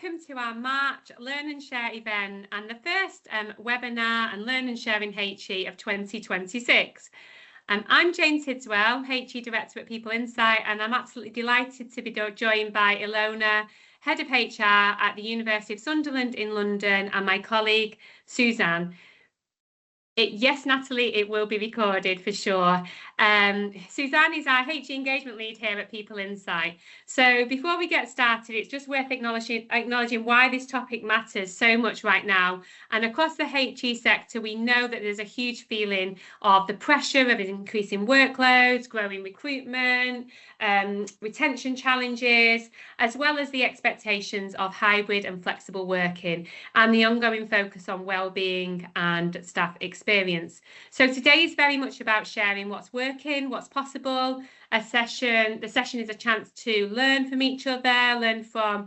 welcome to our March Learn and Share event and the first webinar and Learn and Share in HE of 2026. I'm Jane Tidswell, HE Director at People Insight, and I'm absolutely delighted to be joined by Ilona, Head of HR at the University of Sunderland in London, and my colleague Suzanne. Yes, Natalie, it will be recorded for sure. Suzanne is our HE engagement lead here at People Insight. So before we get started, it's just worth acknowledging why this topic matters so much right now. And across the HE sector, we know that there's a huge feeling of the pressure of increasing workloads, growing recruitment, retention challenges, as well as the expectations of hybrid and flexible working, and the ongoing focus on well-being and staff experience. So today is very much about sharing what's working, what's possible. The session is a chance to learn from each other, learn from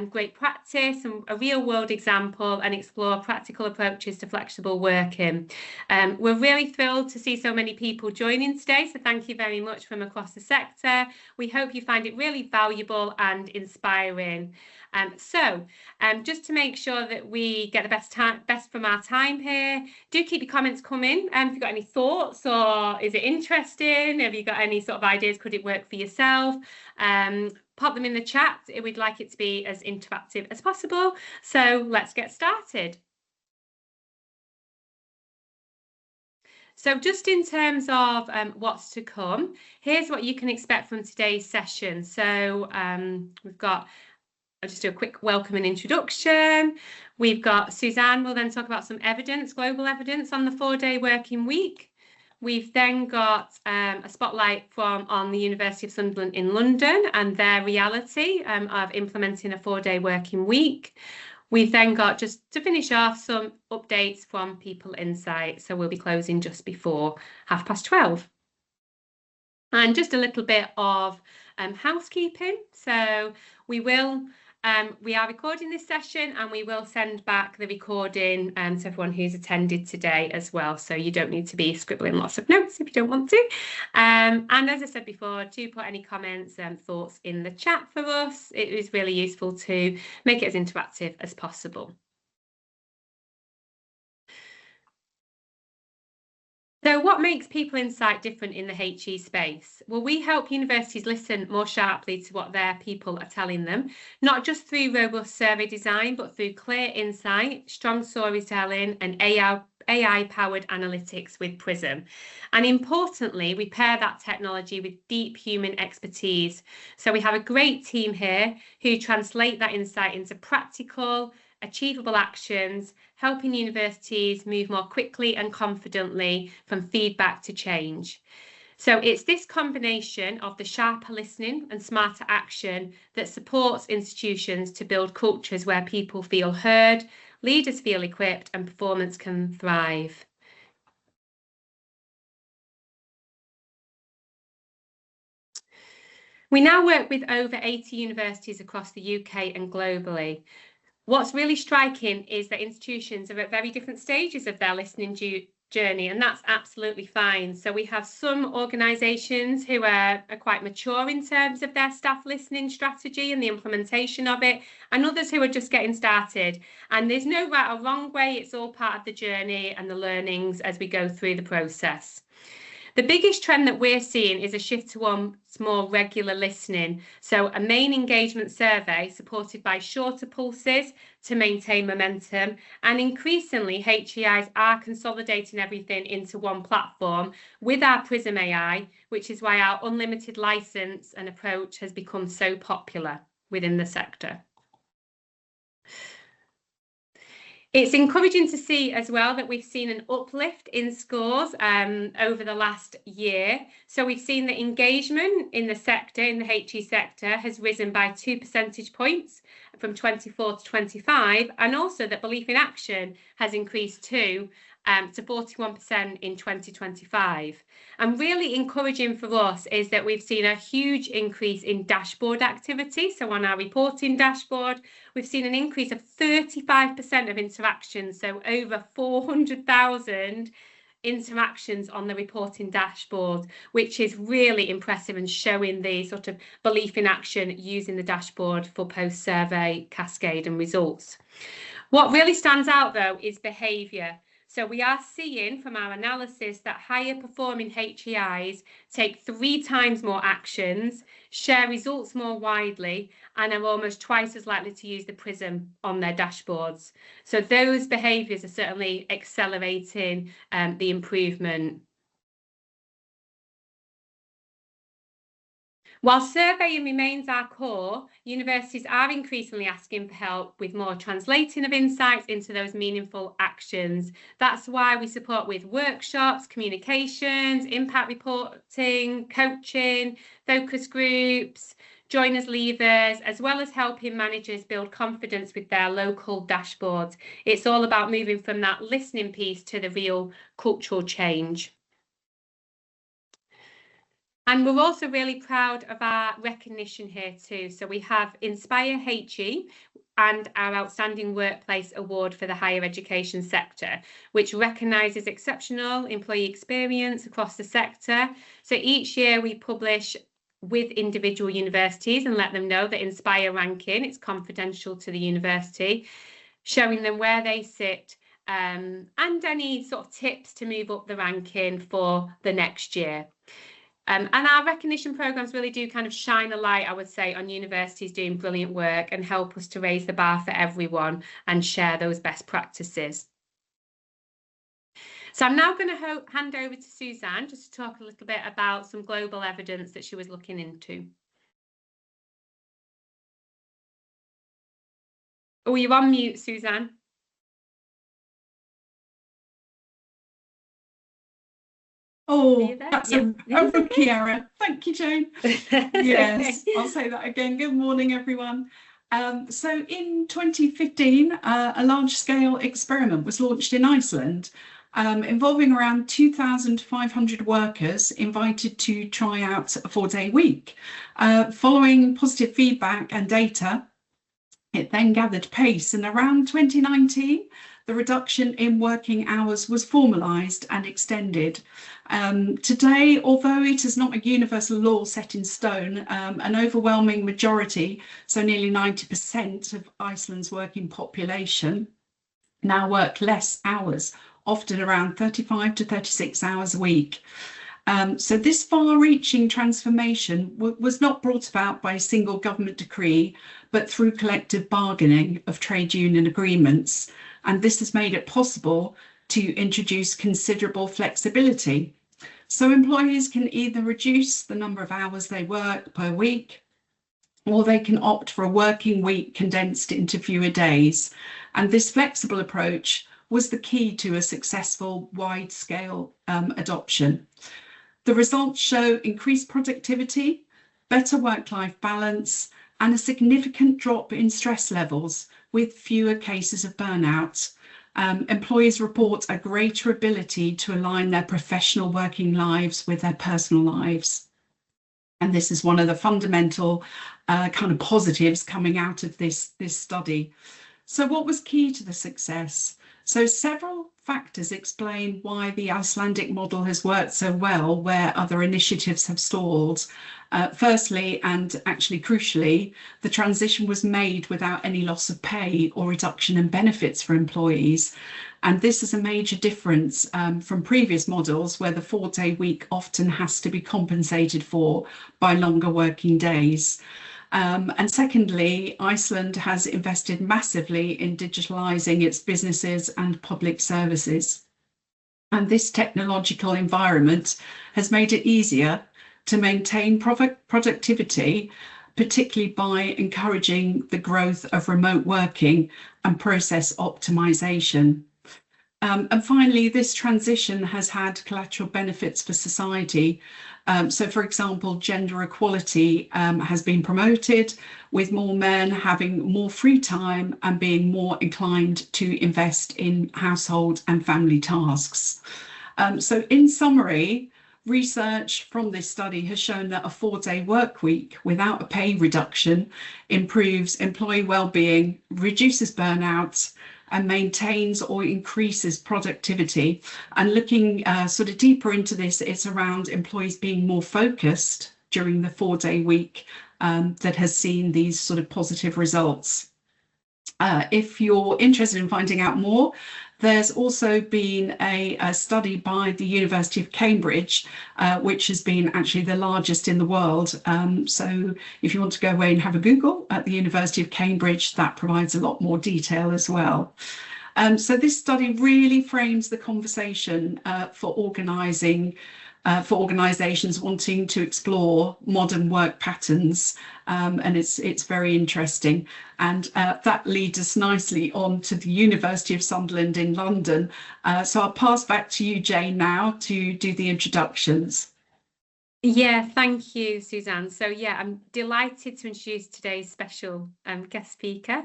great practice and a real world example, and explore practical approaches to flexible working. We're really thrilled to see so many people joining today, so thank you very much from across the sector. We hope you find it really valuable and inspiring. Just to make sure that we get the best from our time here, do keep your comments coming. If you've got any thoughts, or is it interesting? Have you got any sort of ideas? Could it work for yourself? Pop them in the chat. We'd like it to be as interactive as possible. So let's get started. So just in terms of what's to come, here's what you can expect from today's session. So we've got, I'll just do a quick welcome and introduction. We've got Suzanne will then talk about some evidence, global evidence on the 4-day working week. We've then got a spotlight on the University of Sunderland in London and their reality of implementing a 4-day working week. We've then got, just to finish off, some updates from People Insight. So we'll be closing just before 12:30. And just a little bit of housekeeping. So we are recording this session, and we will send back the recording to everyone who's attended today as well. So you don't need to be scribbling lots of notes if you don't want to. And as I said before, do put any comments and thoughts in the chat for us. It is really useful to make it as interactive as possible. So what makes People Insight different in the HE space? Well, we help universities listen more sharply to what their people are telling them, not just through robust survey design, but through clear insight, strong storytelling, and AI-powered analytics with Prism. And importantly, we pair that technology with deep human expertise. So we have a great team here who translate that insight into practical, achievable actions, helping universities move more quickly and confidently from feedback to change. So it's this combination of the sharper listening and smarter action that supports institutions to build cultures where people feel heard, leaders feel equipped, and performance can thrive. We now work with over 80 universities across the UK and globally. What's really striking is that institutions are at very different stages of their listening journey, and that's absolutely fine. So we have some organisations who are quite mature in terms of their staff listening strategy and the implementation of it, and others who are just getting started. And there's no right or wrong way, it's all part of the journey and the learnings as we go through the process. The biggest trend that we're seeing is a shift towards more regular listening. So a main engagement survey supported by shorter pulses to maintain momentum. And increasingly, HEIs are consolidating everything into one platform with our Prism AI, which is why our unlimited license and approach has become so popular within the sector. It's encouraging to see as well that we've seen an uplift in scores over the last year. So we've seen that engagement in the sector, in the HE sector, has risen by 2 percentage points from 24 to 25, and also that belief in action has increased too, to 41% in 2025. And really encouraging for us is that we've seen a huge increase in dashboard activity. So on our reporting dashboard, we've seen an increase of 35% of interactions, so over 400,000 interactions on the reporting dashboard, which is really impressive and showing the sort of belief in action using the dashboard for post-survey cascade and results. What really stands out though is behaviour. So we are seeing from our analysis that higher performing HEIs take 3 times more actions, share results more widely, and are almost twice as likely to use the prism on their dashboards. So those behaviours are certainly accelerating the improvement. While surveying remains our core, universities are increasingly asking for help with more translating of insights into those meaningful actions. That's why we support with workshops, communications, impact reporting, coaching, focus groups, joiners, leavers, as well as helping managers build confidence with their local dashboards. It's all about moving from that listening piece to the real cultural change. And we're also really proud of our recognition here too. So we have Inspire HE and our Outstanding Workplace Award for the higher education sector, which recognises exceptional employee experience across the sector. So each year we publish with individual universities and let them know that Inspire ranking, it's confidential to the university, showing them where they sit and any sort of tips to move up the ranking for the next year. And our recognition programmes really do kind of shine a light, I would say, on universities doing brilliant work and help us to raise the bar for everyone and share those best practices. So I'm now going to hand over to Suzanne just to talk a little bit about some global evidence that she was looking into. Oh, you're on mute, Suzanne. Oh, that's a rookie error. Thank you, Jane. Yes, I'll say that again. Good morning, everyone. So in 2015, a large-scale experiment was launched in Iceland, involving around 2,500 workers invited to try out a 4-day week. Following positive feedback and data, it then gathered pace, and around 2019, the reduction in working hours was formalised and extended. Today, although it is not a universal law set in stone, an overwhelming majority, so nearly 90% of Iceland's working population, now work less hours, often around 35 to 36 hours a week. So this far-reaching transformation was not brought about by a single government decree, but through collective bargaining of trade union agreements. And this has made it possible to introduce considerable flexibility. So employees can either reduce the number of hours they work per week, or they can opt for a working week condensed into fewer days. And this flexible approach was the key to a successful wide-scale adoption. The results show increased productivity, better work-life balance, and a significant drop in stress levels with fewer cases of burnout. Employees report a greater ability to align their professional working lives with their personal lives. And this is one of the fundamental kind of positives coming out of this study. So what was key to the success? So several factors explain why the Icelandic model has worked so well where other initiatives have stalled. Firstly, and actually crucially, the transition was made without any loss of pay or reduction in benefits for employees. And this is a major difference from previous models where the 4-day week often has to be compensated for by longer working days. And secondly, Iceland has invested massively in digitalising its businesses and public services. And this technological environment has made it easier to maintain productivity, particularly by encouraging the growth of remote working and process optimization. And finally, this transition has had collateral benefits for society. So, for example, gender equality has been promoted, with more men having more free time and being more inclined to invest in household and family tasks. So, in summary, research from this study has shown that a 4-day work week without a pay reduction improves employee well-being, reduces burnout, and maintains or increases productivity. And looking sort of deeper into this, it's around employees being more focused during the 4-day week that has seen these sort of positive results. If you're interested in finding out more, there's also been a study by the University of Cambridge, which has been actually the largest in the world. So if you want to go away and have a Google at the University of Cambridge, that provides a lot more detail as well. So this study really frames the conversation for organisations wanting to explore modern work patterns, and it's very interesting. And that leads us nicely on to the University of Sunderland in London. So I'll pass back to you, Jane, now to do the introductions. Yeah, thank you, Suzanne. So yeah, I'm delighted to introduce today's special guest speaker.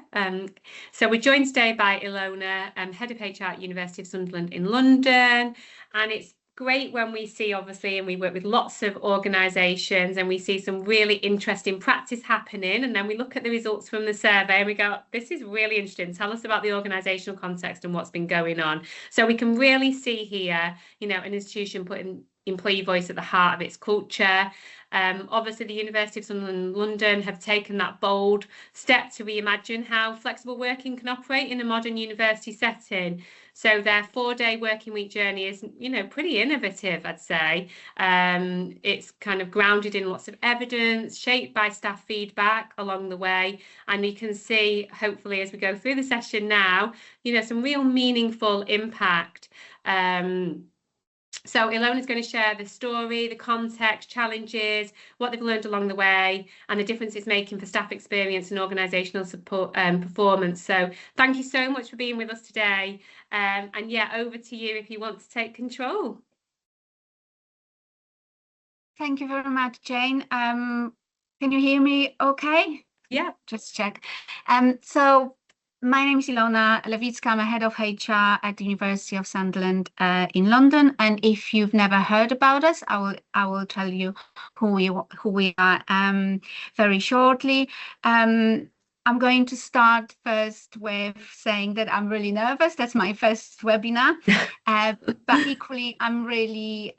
So we're joined today by Ilona, Head of HR at University of Sunderland in London, and it's great when we see, obviously, and we work with lots of organisations and we see some really interesting practice happening, and then we look at the results from the survey and we go, this is really interesting, tell us about the organisational context and what's been going on. So we can really see here, you know, an institution putting employee voice at the heart of its culture. Obviously, the University of Sunderland and London have taken that bold step to reimagine how flexible working can operate in a modern university setting. So their 4-day working week journey is, you know, pretty innovative, I'd say. It's kind of grounded in lots of evidence, shaped by staff feedback along the way. And you can see, hopefully, as we go through the session now, you know, some real meaningful impact. So Ilona is going to share the story, the context, challenges, what they've learned along the way, and the difference it's making for staff experience and organisational support performance. So thank you so much for being with us today. And yeah, over to you if you want to take control. Thank you very much, Jane. Can you hear me okay? Yeah. Just check. So my name is Ilona Lewicka. I'm a head of HR at the University of Sunderland in London. And if you've never heard about us, I will tell you who we are very shortly. I'm going to start first with saying that I'm really nervous. That's my first webinar, but equally, I'm really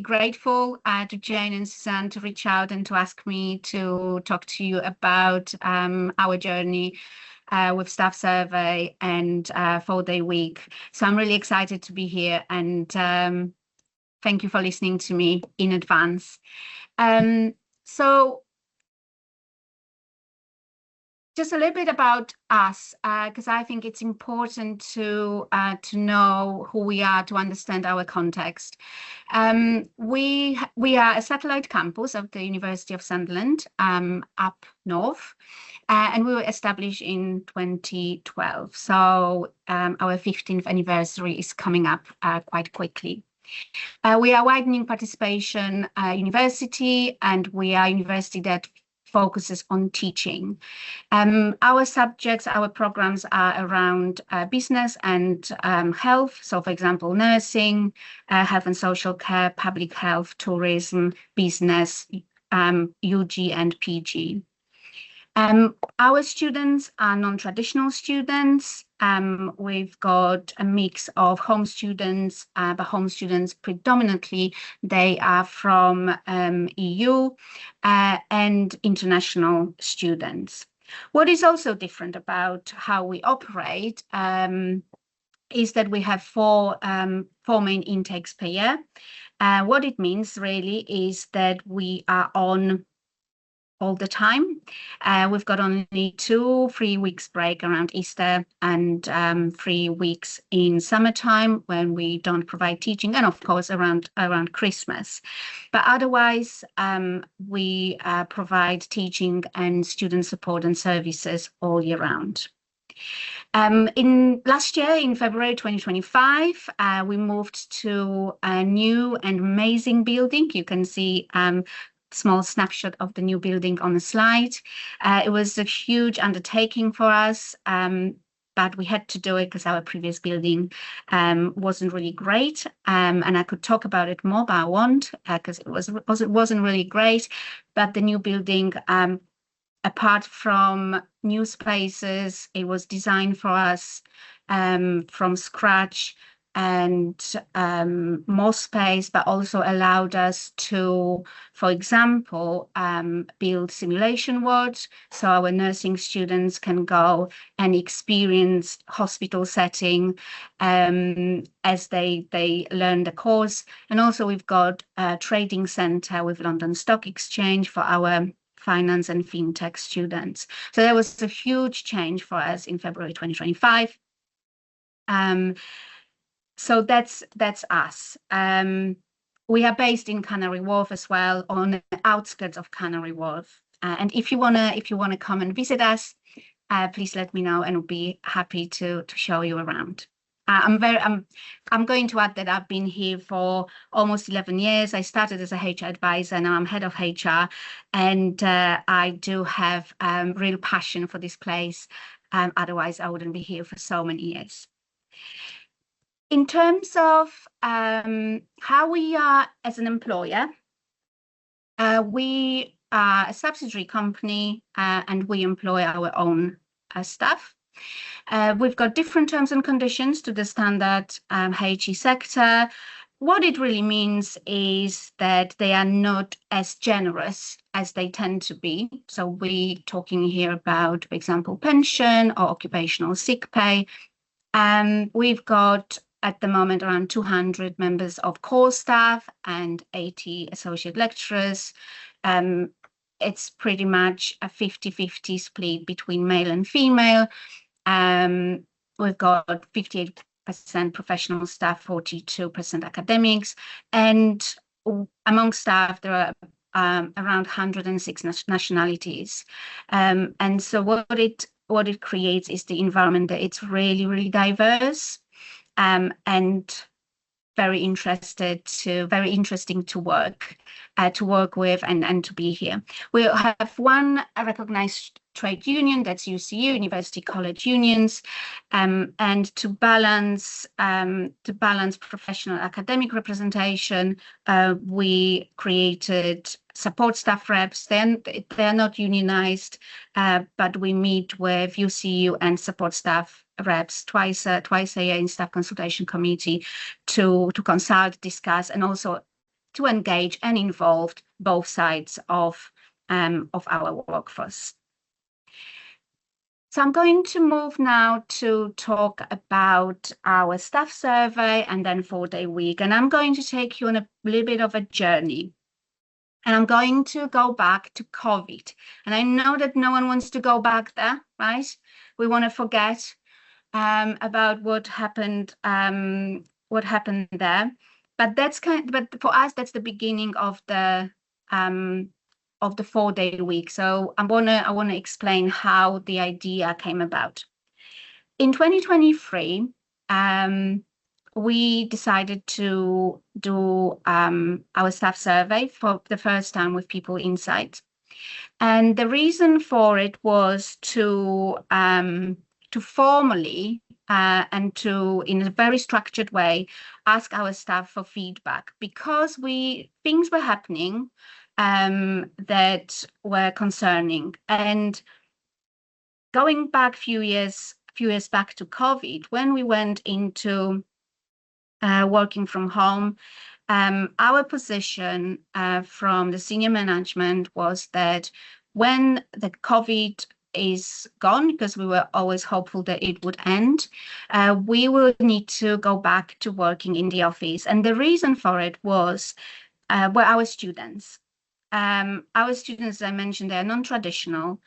grateful to Jane and Suzanne to reach out and to ask me to talk to you about our journey with staff survey and 4-day week. So I'm really excited to be here, and thank you for listening to me in advance. So just a little bit about us, because I think it's important to know who we are, to understand our context. We are a satellite campus of the University of Sunderland up north, and we were established in 2012. So our 15th anniversary is coming up quite quickly. We are widening participation university, and we are a university that focuses on teaching. Our subjects, our programs are around business and health. So, for example, nursing, health and social care, public health, tourism, business, UG and PG. Our students are non-traditional students. We've got a mix of home students, but home students predominantly, they are from EU and international students. What is also different about how we operate is that we have four main intakes per year. What it means really is that we are on all the time. We've got only 2-3 weeks break around Easter and 3 weeks in summertime when we don't provide teaching, and of course around Christmas. But otherwise, we provide teaching and student support and services all year round. Last year, in February 2025, we moved to a new and amazing building. You can see small snapshot of the new building on the slide. It was a huge undertaking for us, but we had to do it because our previous building wasn't really great. And I could talk about it more, but I won't, because it wasn't really great. But the new building apart from new spaces, it was designed for us from scratch, and more space, but also allowed us to, for example, build simulation wards, so our nursing students can go and experience hospital setting as they learn the course. And also we've got a trading centre with London Stock Exchange for our finance and fintech students. So there was a huge change for us in February 2025. So that's us. We are based in Canary Wharf as well, on the outskirts of Canary Wharf. And if you wanna come and visit us, please let me know, and we'll be happy to show you around. I'm going to add that I've been here for almost 11 years. I started as a HR advisor, now I'm head of HR, and I do have real passion for this place. Otherwise, I wouldn't be here for so many years. In terms of how we are as an employer, we are a subsidiary company and we employ our own staff. We've got different terms and conditions to the standard HE sector. What it really means is that they are not as generous as they tend to be. So we're talking here about, for example, pension or occupational sick pay. We've got at the moment around 200 members of core staff and 80 associate lecturers. It's pretty much a 50-50 split between male and female. We've got 58% professional staff, 42% academics, and among staff there are around 106 nationalities. And so what it creates is the environment that it's really, really diverse. And very interesting to work with and to be here. We have one recognized trade union, that's UCU, University College Unions, and to balance professional academic representation, we created support staff reps. They're not unionized, but we meet with UCU and support staff reps twice a year in staff consultation committee to consult, discuss, and also to engage and involve both sides of our workforce. So I'm going to move now to talk about our staff survey and then 4-day week, and I'm going to take you on a little bit of a journey. And I'm going to go back to COVID. And I know that no one wants to go back there, right? We want to forget about what happened there. But but for us, that's the beginning of the 4-day week. So I wanna explain how the idea came about. In 2023, we decided to do our staff survey for the first time with people inside. And the reason for it was to formally and to, in a very structured way, ask our staff for feedback, because things were happening that were concerning. And going back a few years back to COVID, when we went into working from home, our position from the senior management was that when the COVID is gone, because we were always hopeful that it would end, we will need to go back to working in the office. And the reason for it was were our students. Our students, as I mentioned, they are non-traditional.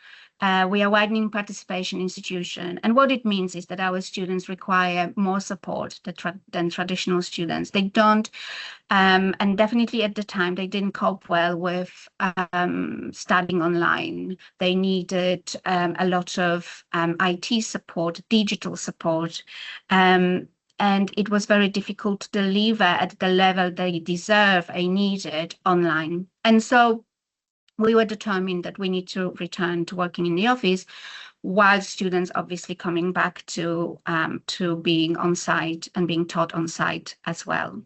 We are widening participation institution. And what it means is that our students require more support than traditional students. They don't, and definitely at the time, they didn't cope well with studying online. They needed a lot of IT support, digital support, and it was very difficult to deliver at the level they deserve and needed online. And so we were determined that we need to return to working in the office, while students obviously coming back to being on site and being taught on site as well.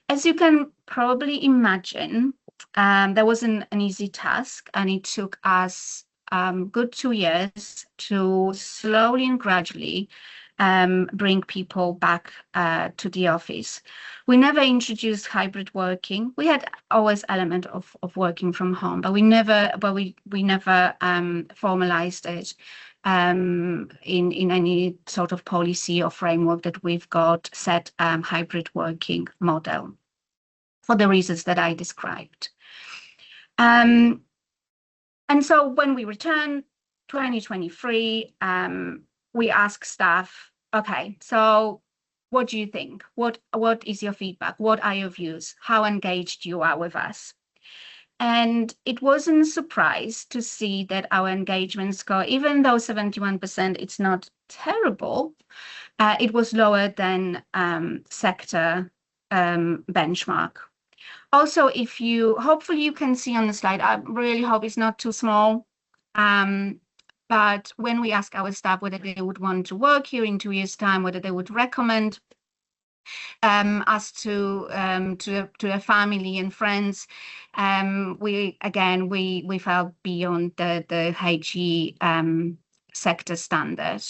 As you can probably imagine, that wasn't an easy task, and it took us good 2 years to slowly and gradually bring people back to the office. We never introduced hybrid working. We had always element of working from home, but we never formalized it in any sort of policy or framework that we've got set hybrid working model for the reasons that I described. And so when we returned 2023, we asked staff, okay, so what do you think? What is your feedback? What are your views? How engaged you are with us? And it wasn't a surprise to see that our engagement score, even though 71%, it's not terrible, it was lower than sector benchmark. Also, hopefully you can see on the slide, I really hope it's not too small, but when we ask our staff whether they would want to work here in 2 years' time, whether they would recommend us to their family and friends, we fell beyond the HE sector standard.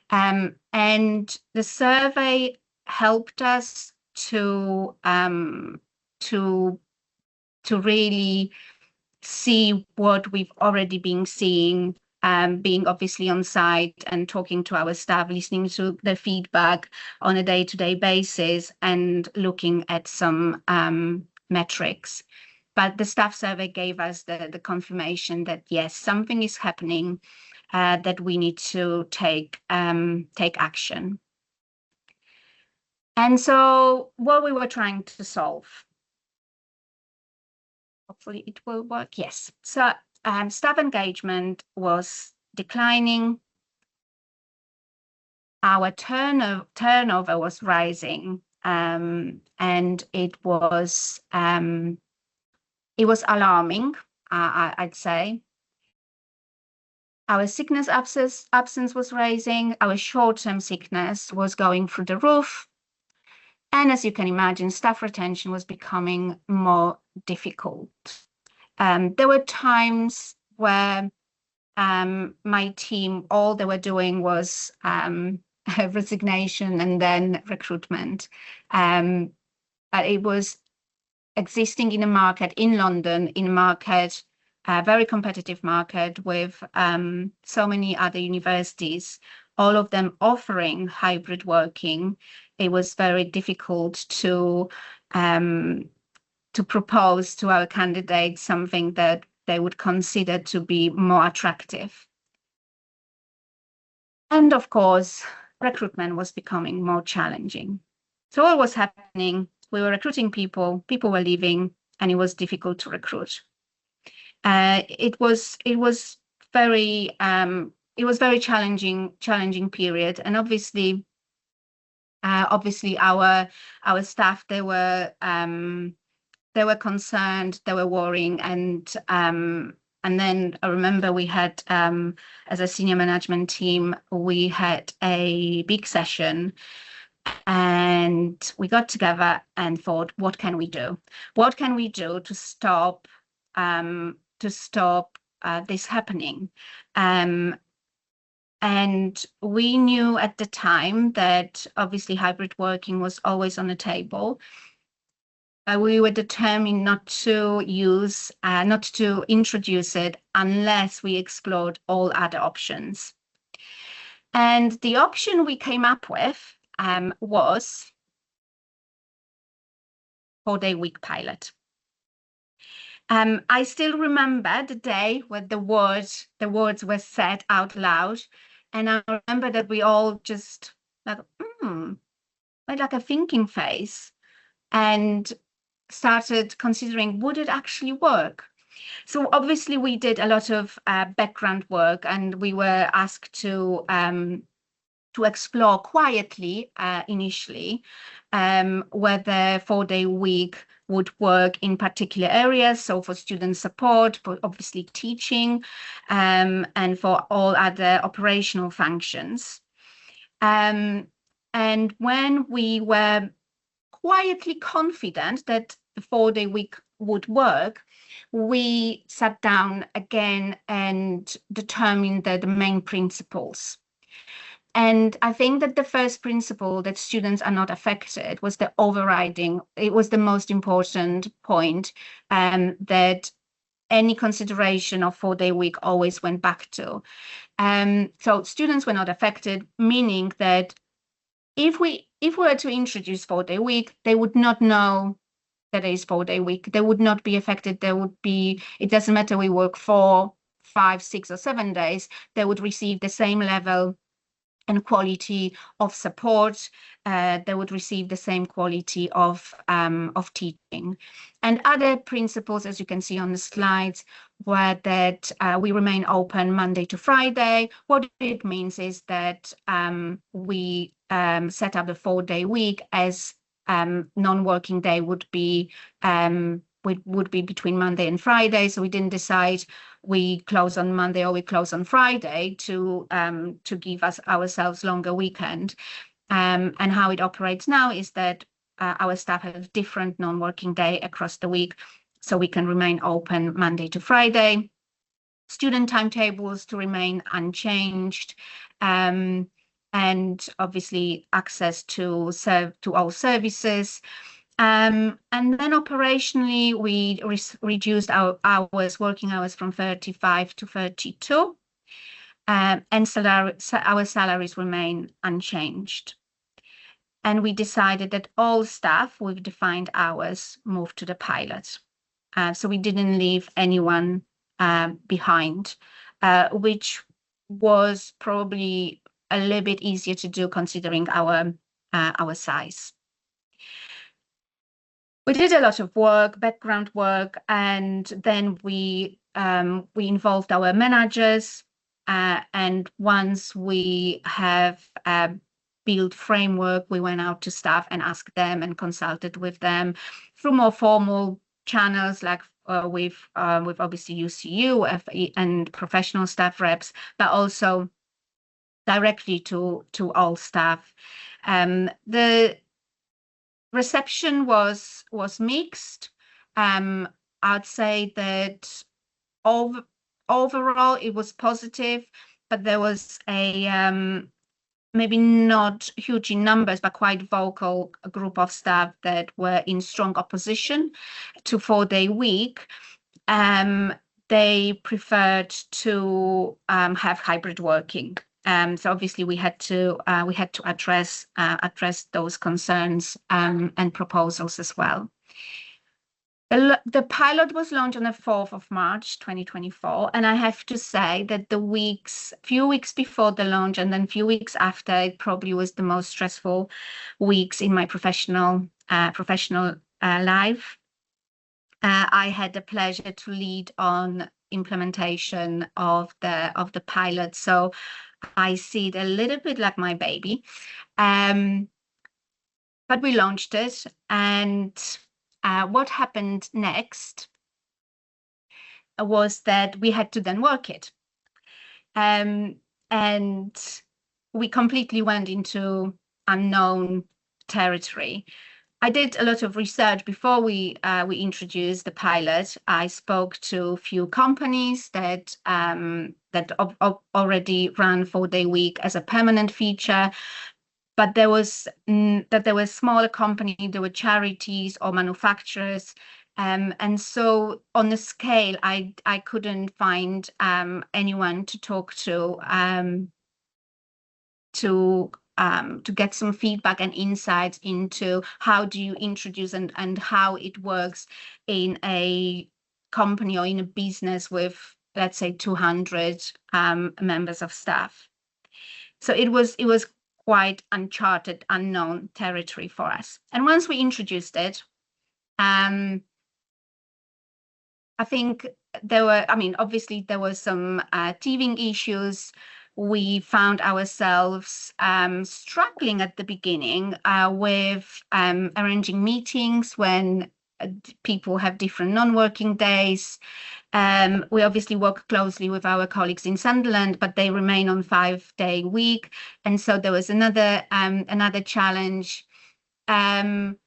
And the survey helped us to really see what we've already been seeing, being obviously on site and talking to our staff, listening to the feedback on a day-to-day basis and looking at some metrics. But the staff survey gave us the confirmation that yes, something is happening, that we need to take action. And so what we were trying to solve, hopefully it will work, yes. So staff engagement was declining. Our turnover was rising, and it was alarming, I'd say. Our sickness absence was rising. Our short-term sickness was going through the roof. And as you can imagine, staff retention was becoming more difficult. There were times where my team, all they were doing was resignation and then recruitment. It was existing in a market in London, a very competitive market with so many other universities, all of them offering hybrid working. It was very difficult to propose to our candidates something that they would consider to be more attractive. And of course, recruitment was becoming more challenging. So what was happening? We were recruiting people were leaving, and it was difficult to recruit. It was very challenging period, and obviously our staff, they were concerned, they were worrying, and then I remember we had, as a senior management team, we had a big session, and we got together and thought, what can we do? What can we do to stop this happening? And we knew at the time that obviously hybrid working was always on the table. We were determined not to introduce it unless we explored all other options. And the option we came up with was 4-day week pilot. I still remember the day when the words were said out loud, and I remember that we all just like a thinking phase, and started considering, would it actually work? So obviously we did a lot of background work, and we were asked to explore quietly initially whether 4-day week would work in particular areas, so for student support, but obviously teaching, and for all other operational functions. And when we were quietly confident that the 4-day week would work, we sat down again and determined the main principles. And I think that the first principle, that students are not affected, was the overriding. It was the most important point, that any consideration of 4-day week always went back to. So students were not affected, meaning that if we were to introduce 4-day week, they would not know that it is 4-day week. They would not be affected. There would be, it doesn't matter we work 4, 5, 6, or 7 days, they would receive the same level and quality of support. They would receive the same quality of teaching. And other principles, as you can see on the slides, were that we remain open Monday to Friday. What it means is that we set up a 4-day week, as non-working day would be between Monday and Friday. So we didn't decide we close on Monday or we close on Friday to give ourselves longer weekend. And how it operates now is that our staff have different non-working day across the week, so we can remain open Monday to Friday. Student timetables to remain unchanged, and obviously access to all services. And then operationally, we reduced our working hours from 35 to 32, and our salaries remain unchanged. And we decided that all staff with defined hours moved to the pilot. So we didn't leave anyone behind, which was probably a little bit easier to do considering our size. We did a lot of work, background work, and then we involved our managers. And once we have built framework, we went out to staff and asked them and consulted with them through more formal channels, like with obviously UCU and professional staff reps, but also directly to all staff. The reception was mixed. I'd say that overall it was positive, but there was a maybe not huge in numbers, but quite vocal group of staff that were in strong opposition to 4-day week. They preferred to have hybrid working. So obviously we had to address those concerns and proposals as well. The pilot was launched on the 4th of March 2024, and I have to say that few weeks before the launch and then few weeks after, it probably was the most stressful weeks in my professional life. I had the pleasure to lead on implementation of the pilot, so I see it a little bit like my baby. But we launched it, and what happened next was that we had to then work it. And we completely went into unknown territory. I did a lot of research before we introduced the pilot. I spoke to a few companies that already ran 4-day week as a permanent feature, but there were smaller companies, there were charities or manufacturers, and so on the scale, I couldn't find anyone to talk to get some feedback and insights into how do you introduce and how it works in a company or in a business with, let's say, 200 members of staff. So it was quite uncharted, unknown territory for us. And once we introduced it, I think obviously there were some teething issues. We found ourselves struggling at the beginning with arranging meetings when people have different non-working days. We obviously work closely with our colleagues in Sunderland, but they remain on 5-day week, and so there was another challenge. And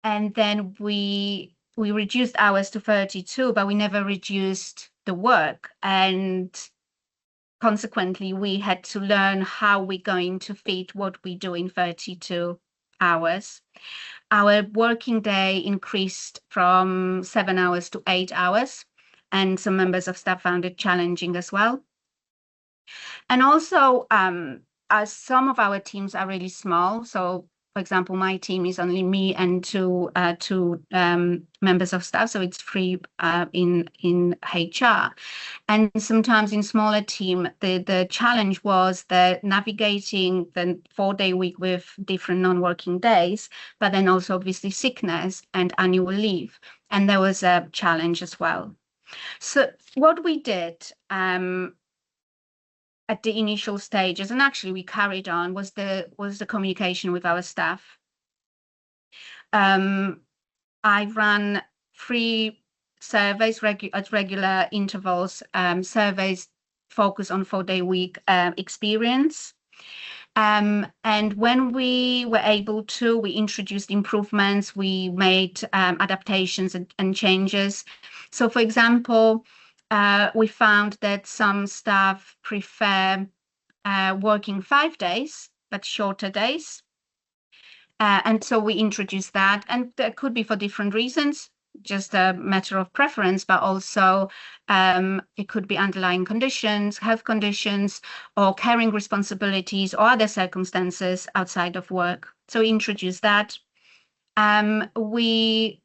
then we we reduced hours to 32, but we never reduced the work. And consequently, we had to learn how we're going to fit what we do in 32 hours. Our working day increased from 7 hours to 8 hours, and some members of staff found it challenging as well. And also, as some of our teams are really small, so for example, my team is only me and two members of staff, so it's 3 in HR. And sometimes in smaller team, the challenge was that navigating the 4-day week with different non-working days, but then also obviously sickness and annual leave. And there was a challenge as well. So what we did at the initial stages, and actually we carried on, was the communication with our staff. I ran 3 surveys at regular intervals, surveys focused on 4-day week experience. And when we were able to, we introduced improvements, we made adaptations and changes. So for example, we found that some staff prefer working 5 days, but shorter days. And so we introduced that, and that could be for different reasons, just a matter of preference, but also it could be underlying conditions, health conditions, or caring responsibilities or other circumstances outside of work. So we introduced that. We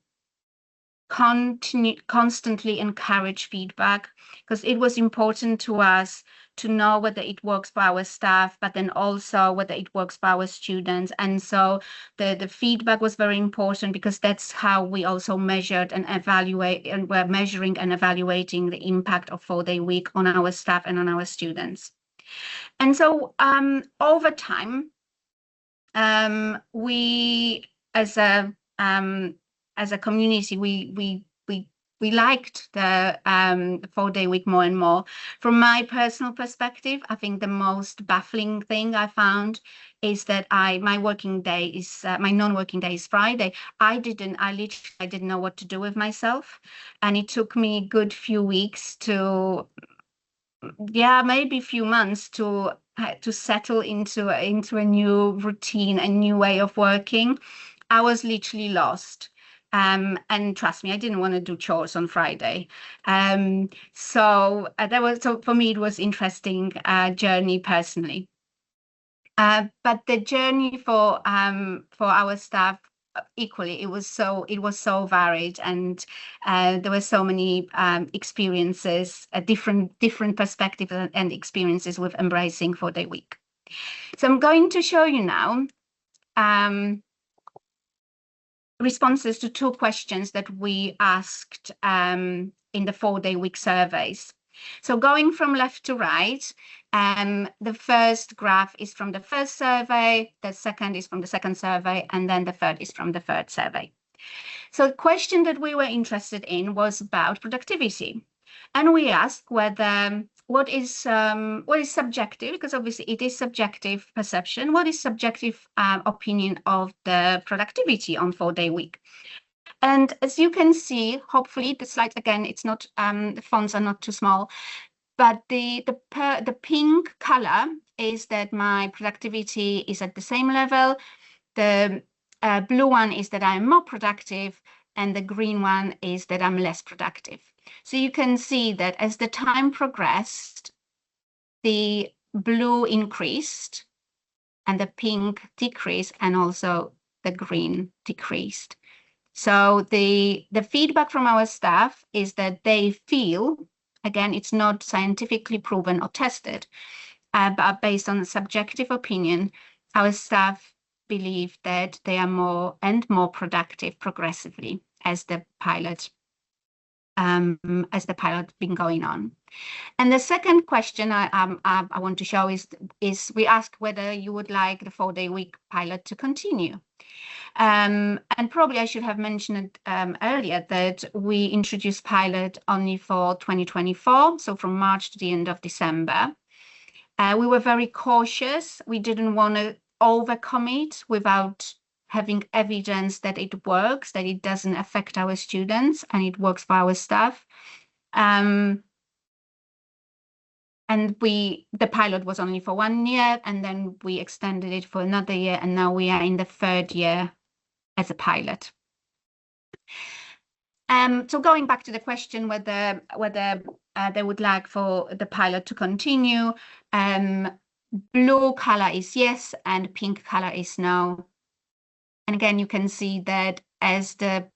constantly encourage feedback, because it was important to us to know whether it works for our staff, but then also whether it works for our students. And so the feedback was very important, because that's how we also measured and evaluate, and we're measuring and evaluating the impact of 4-day week on our staff and on our students. And so over time, we as a community, we liked the 4-day week more and more. From my personal perspective, I think the most baffling thing I found is that my non-working day is Friday. I literally didn't know what to do with myself, and it took me a good few weeks to, maybe a few months to settle into a new routine, a new way of working. I was literally lost. And trust me, I didn't want to do chores on Friday. So for me, it was interesting journey personally. But the journey for our staff, equally, it was so varied, and there were so many experiences, different perspectives and experiences with embracing 4-day week. So I'm going to show you now responses to 2 questions that we asked in the 4-day week surveys. So going from left to right, the first graph is from the first survey, the second is from the second survey, and then the third is from the third survey. So the question that we were interested in was about productivity. And we asked whether what is subjective, because obviously it is subjective perception, what is subjective opinion of the productivity on 4-day week. And as you can see, hopefully the slide, again, it's not, the fonts are not too small, but the pink color is that my productivity is at the same level. The blue one is that I'm more productive, and the green one is that I'm less productive. So you can see that as the time progressed, the blue increased and the pink decreased, and also the green decreased. So the feedback from our staff is that they feel, again, it's not scientifically proven or tested, but based on a subjective opinion, our staff believe that they are more and more productive progressively as the pilot been going on. And the second question I want to show is we ask whether you would like the 4-day week pilot to continue. And probably I should have mentioned earlier that we introduced pilot only for 2024, so from March to the end of December. We were very cautious. We didn't want to overcommit without having evidence that it works, that it doesn't affect our students and it works for our staff. And the pilot was only for 1 year, and then we extended it for another year, and now we are in the 3rd year as a pilot. So going back to the question whether they would like for the pilot to continue, blue color is yes and pink color is no. And again, you can see that as the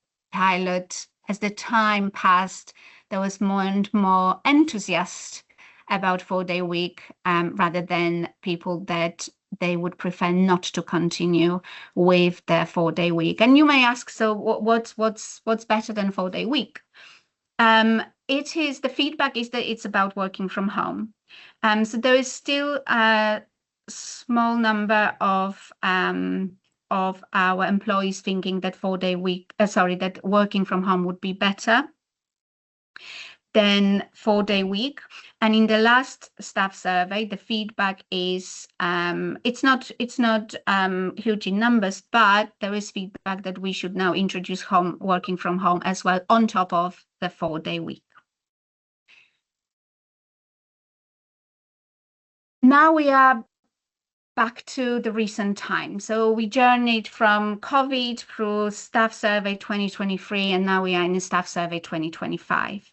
time passed, there was more and more enthusiasm about 4-day week, rather than people that they would prefer not to continue with their 4-day week. And you may ask, so what's better than 4-day week? The feedback is that it's about working from home. So there is still a small number of our employees thinking that 4-day week, that working from home would be better than 4-day week. And in the last staff survey, the feedback is it's not huge in numbers, but there is feedback that we should now introduce working from home as well on top of the 4-day week. Now we are back to the recent time. So we journeyed from COVID through staff survey 2023, and now we are in staff survey 2025.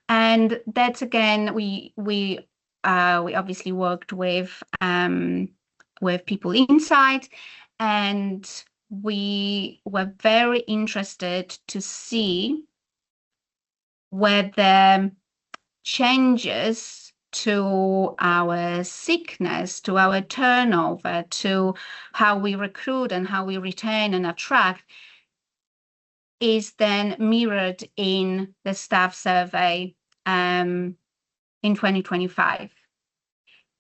And that's again, we obviously worked with people inside, and we were very interested to see whether changes to our sickness, to our turnover, to how we recruit and how we retain and attract is then mirrored in the staff survey in 2025.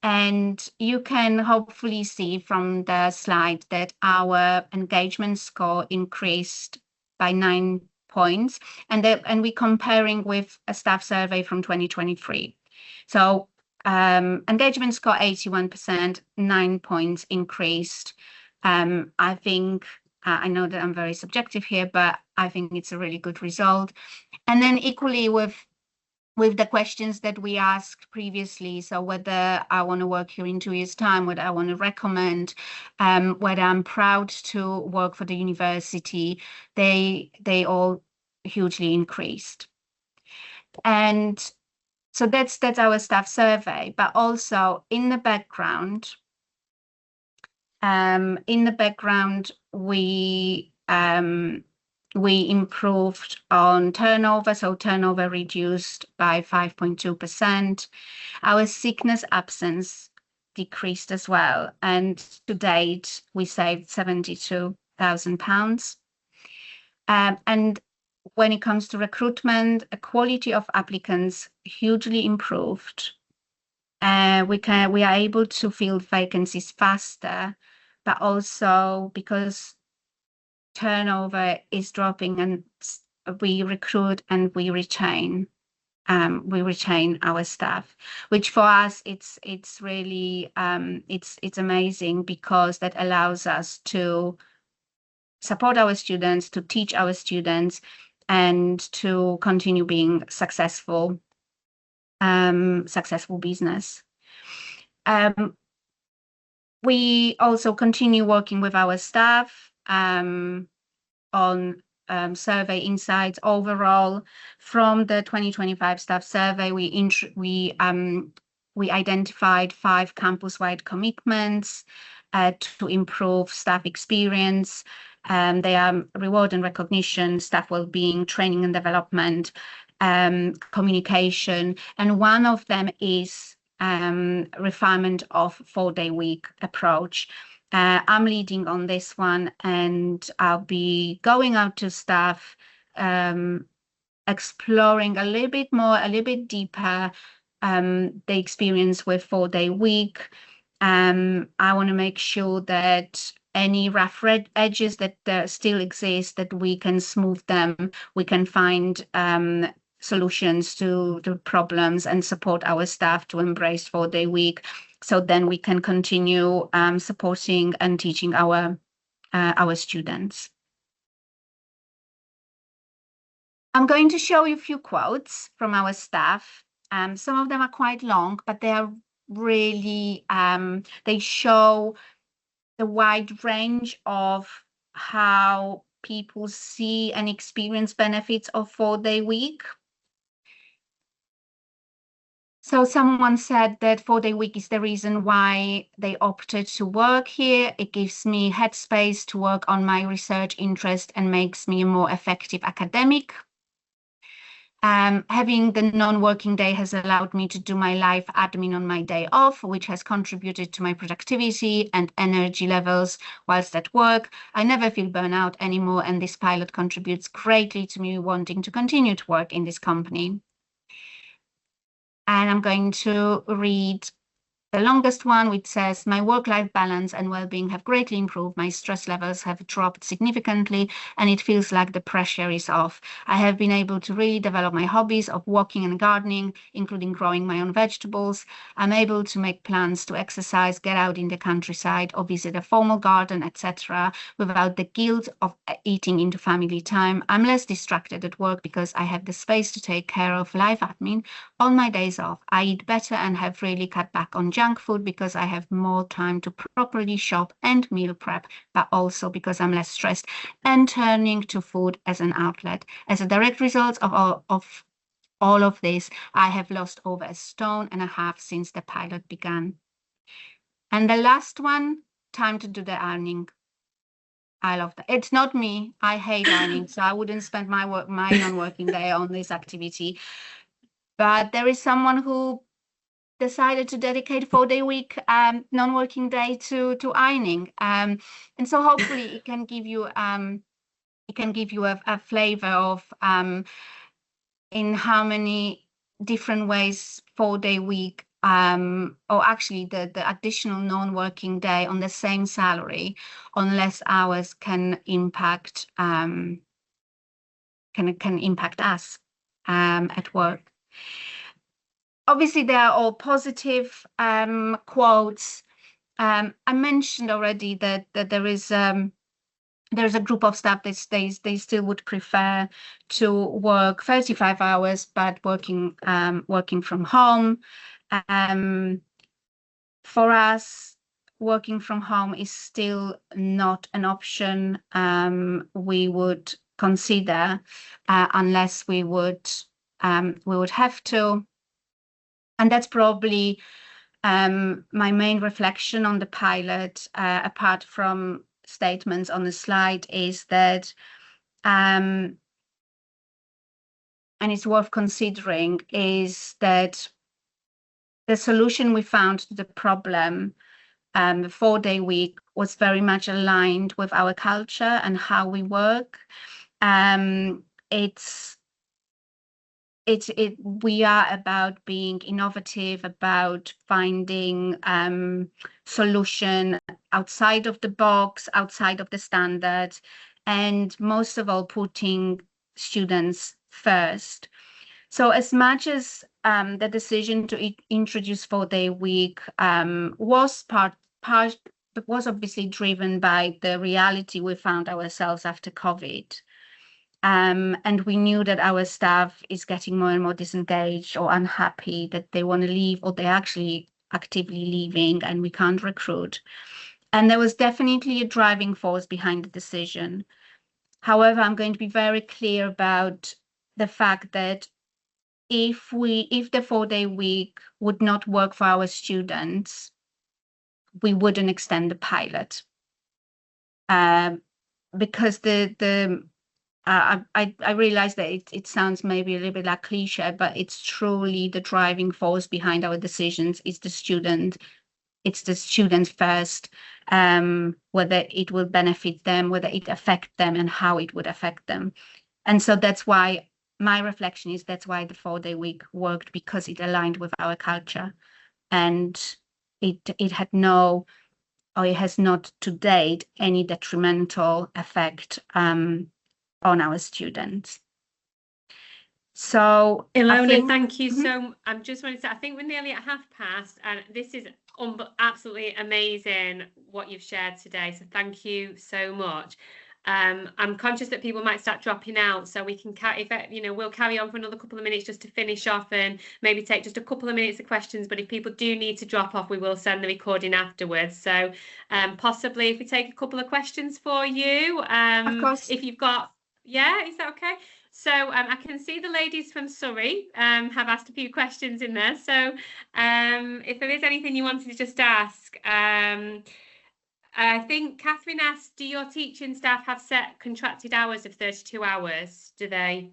And you can hopefully see from the slide that our engagement score increased by 9 points, and we're comparing with a staff survey from 2023. So engagement score 81%, 9 points increased. I think, I know that I'm very subjective here, but I think it's a really good result. And then equally with the questions that we asked previously, so whether I want to work here in 2 years' time, whether I want to recommend, whether I'm proud to work for the university, they all hugely increased. And so that's our staff survey, but also in the background, we improved on turnover, so turnover reduced by 5.2%. Our sickness absence decreased as well, and to date we saved £72,000. And when it comes to recruitment, the quality of applicants hugely improved. We are able to fill vacancies faster, but also because turnover is dropping and we recruit and we retain our staff, which for us it's really it's amazing, because that allows us to support our students, to teach our students, and to continue being successful business. We also continue working with our staff on survey insights. Overall, from the 2025 staff survey, we identified 5 campus-wide commitments to improve staff experience. They are reward and recognition, staff well-being, training and development, communication, and one of them is refinement of 4-day week approach. I'm leading on this one, and I'll be going out to staff, exploring a little bit more, a little bit deeper, the experience with 4-day week. I want to make sure that any rough edges that still exist, that we can smooth them, we can find solutions to the problems and support our staff to embrace 4-day week, so then we can continue supporting and teaching our our students. I'm going to show you a few quotes from our staff. Some of them are quite long, but they are really, they show the wide range of how people see and experience benefits of 4-day week. So someone said that 4-day week is the reason why they opted to work here. It gives me headspace to work on my research interest and makes me a more effective academic. Having the non-working day has allowed me to do my life admin on my day off, which has contributed to my productivity and energy levels whilst at work. I never feel burnout anymore, and this pilot contributes greatly to me wanting to continue to work in this company. And I'm going to read the longest one, which says, my work-life balance and well-being have greatly improved. My stress levels have dropped significantly, and it feels like the pressure is off. I have been able to really develop my hobbies of walking and gardening, including growing my own vegetables. I'm able to make plans to exercise, get out in the countryside, or visit a formal garden, etc., without the guilt of eating into family time. I'm less distracted at work because I have the space to take care of life admin on my days off. I eat better and have really cut back on junk food because I have more time to properly shop and meal prep, but also because I'm less stressed and turning to food as an outlet. As a direct result of all of this, I have lost over 1.5 stone since the pilot began. And the last one, time to do the ironing. I love that. It's not me. I hate ironing, so I wouldn't spend my non-working day on this activity. But there is someone who decided to dedicate 4-day week non-working day to ironing, and so hopefully it can give you a flavor of in how many different ways 4-day week or actually the additional non-working day on the same salary on less hours can impact us at work. Obviously, they are all positive quotes. I mentioned already that there's a group of staff that they still would prefer to work 35 hours, but working from home. For us, working from home is still not an option we would consider unless we would have to. And that's probably my main reflection on the pilot, apart from statements on the slide, is that, and it's worth considering, is that the solution we found to the problem, the 4-day week, was very much aligned with our culture and how we work. We are about being innovative, about finding solution outside of the box, outside of the standard, and most of all, putting students first. So as much as the decision to introduce 4-day week was obviously driven by the reality we found ourselves after COVID. And we knew that our staff is getting more and more disengaged or unhappy, that they want to leave or they're actually actively leaving and we can't recruit. And there was definitely a driving force behind the decision. However, I'm going to be very clear about the fact that if the 4-day week would not work for our students, we wouldn't extend the pilot. Because I realize that it sounds maybe a little bit like cliche, but it's truly the driving force behind our decisions is the student. It's the students first, whether it will benefit them, whether it affect them, and how it would affect them. And so that's why my reflection is that's why the 4-day week worked, because it aligned with our culture, and it had no, or it has not to date, any detrimental effect on our students. So Ilona, thank you so much. I'm just wanting to say, I think we're nearly at past, and this is absolutely amazing what you've shared today. So thank you so much. I'm conscious that people might start dropping out, so we can we'll carry on for another couple of minutes just to finish off and maybe take just a couple of minutes of questions. But if people do need to drop off, we will send the recording afterwards. So possibly if we take a couple of questions for you, of course, if you've got, yeah, is that okay? So I can see the ladies from Surrey have asked a few questions in there. So if there is anything you wanted to just ask, I think Catherine asked, do your teaching staff have set contracted hours of 32 hours? Do they?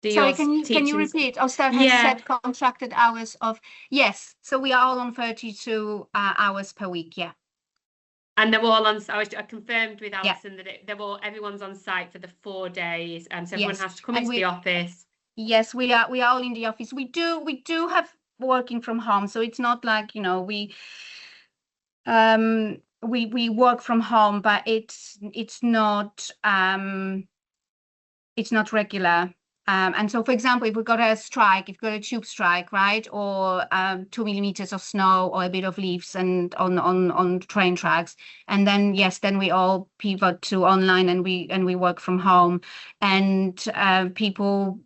Sorry, can you repeat? Our staff has set contracted hours of, yes. So we are all on 32 hours per week, yeah. And they're all on. I confirmed with Alison that everyone's on site for the 4 days, and so everyone has to come into the office. Yes, we are all in the office. We do have working from home, so it's not like, you know, we work from home, but it's not regular. And so, for example, if we've got a strike, if we've got a tube strike, right, or 2 millimeters of snow or a bit of leaves and on train tracks, and then then we all pivot to online and we work from home, and people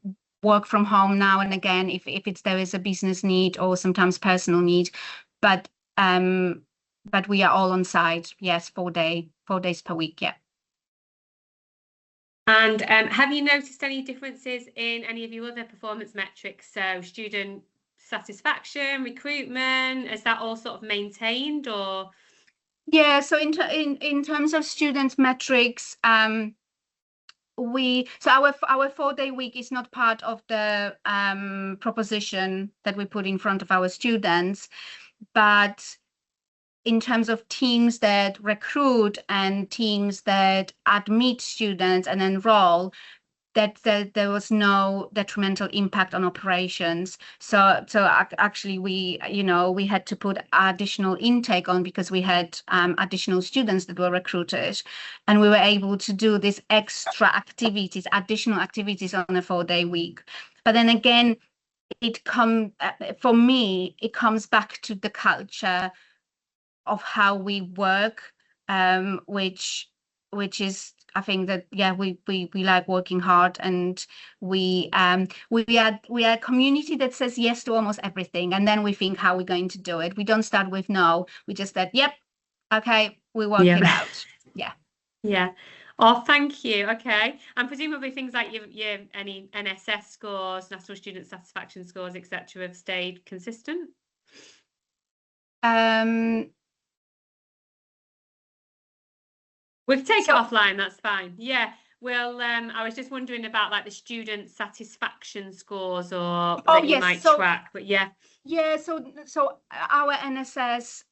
work from home now and again if there is a business need or sometimes personal need, but we are all on site, yes, 4 days per week, yeah. And have you noticed any differences in any of your other performance metrics? So student satisfaction, recruitment, is that all sort of maintained, or? Yeah, so in terms of student metrics, our 4-day week is not part of the proposition that we put in front of our students, but in terms of teams that recruit and teams that admit students and enroll, that there was no detrimental impact on operations. So actually we had to put additional intake on because we had additional students that were recruited, and we were able to do these extra activities, additional activities on a 4-day week. But then again, for me, it comes back to the culture of how we work, which is, I think that we like working hard, and we are a community that says yes to almost everything, and then we think how we're going to do it. We don't start with no. We just said, yep, okay, we work it out. Yeah. Oh, thank you. Okay, and presumably things like your any NSS scores, National Student Satisfaction scores, etc., have stayed consistent. We can take it offline, that's fine. Yeah, well, I was just wondering about like the student satisfaction scores or that you might track, but yeah. Yeah, so our NSS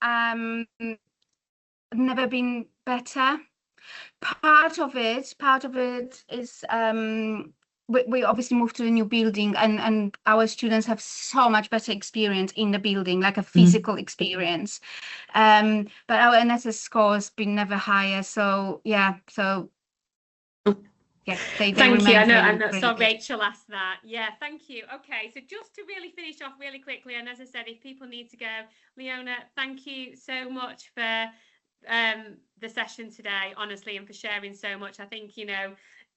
never been better. Part of it is we obviously moved to a new building, and our students have so much better experience in the building, like a physical experience. But our NSS score has been never higher. So yeah, they thank you. I know. Really so Rachel asked that. Yeah, thank you. Okay, so just to really finish off really quickly, and as I said, if people need to go, Leona, thank you so much for the session today, honestly, and for sharing so much. I think,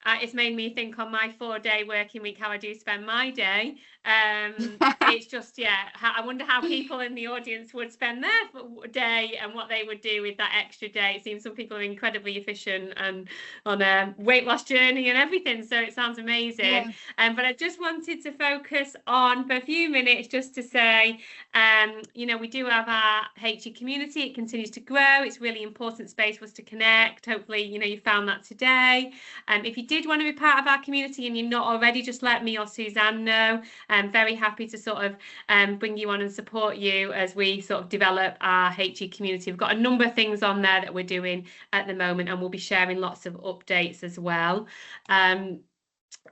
it's made me think on my 4-day working week how I do spend my day. It's just, I wonder how people in the audience would spend their day and what they would do with that extra day. It seems some people are incredibly efficient and on a weight loss journey and everything, so it sounds amazing. But I just wanted to focus on for a few minutes just to say, we do have our HE community. It continues to grow. It's a really important space for us to connect. Hopefully, you found that today. If you did want to be part of our community and you're not already, just let me or Suzanne know. I'm very happy to sort of bring you on and support you as we sort of develop our HE community. We've got a number of things on there that we're doing at the moment, and we'll be sharing lots of updates as well.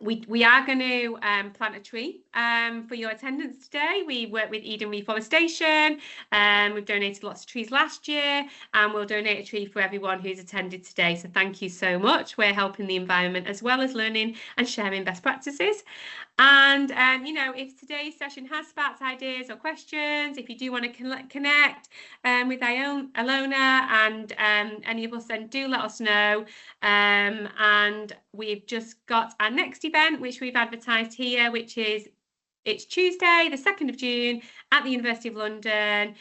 we are going to plant a tree for your attendance today. We work with Eden Reforestation. We've donated lots of trees last year, and we'll donate a tree for everyone who's attended today. So thank you so much. We're helping the environment as well as learning and sharing best practices. And, you know, if today's session has sparked ideas or questions, if you do want to connect with Ilona and any of us, then do let us know. And we've just got our next event, which we've advertised here, which is it's Tuesday, the 2nd of June at the University of London.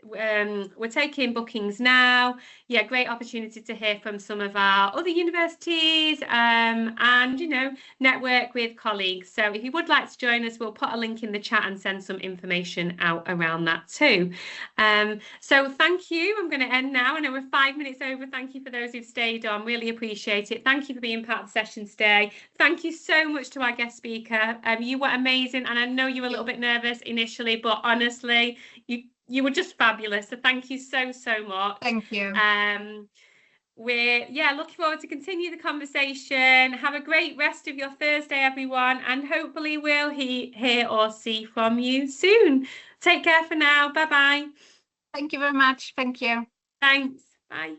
We're taking bookings now. Yeah, great opportunity to hear from some of our other universities and, you know, network with colleagues. So if you would like to join us, we'll put a link in the chat and send some information out around that too. So thank you. I'm going to end now. I know we're 5 minutes over. Thank you for those who've stayed on. Really appreciate it. Thank you for being part of the session today. Thank you so much to our guest speaker. You were amazing. And I know you were a little bit nervous initially, but honestly, you were just fabulous. So thank you so much. Thank you. We're looking forward to continue the conversation. Have a great rest of your Thursday, everyone, and hopefully we'll hear or see from you soon. Take care for now. Bye bye. Thank you very much. Thank you. Thanks. Bye.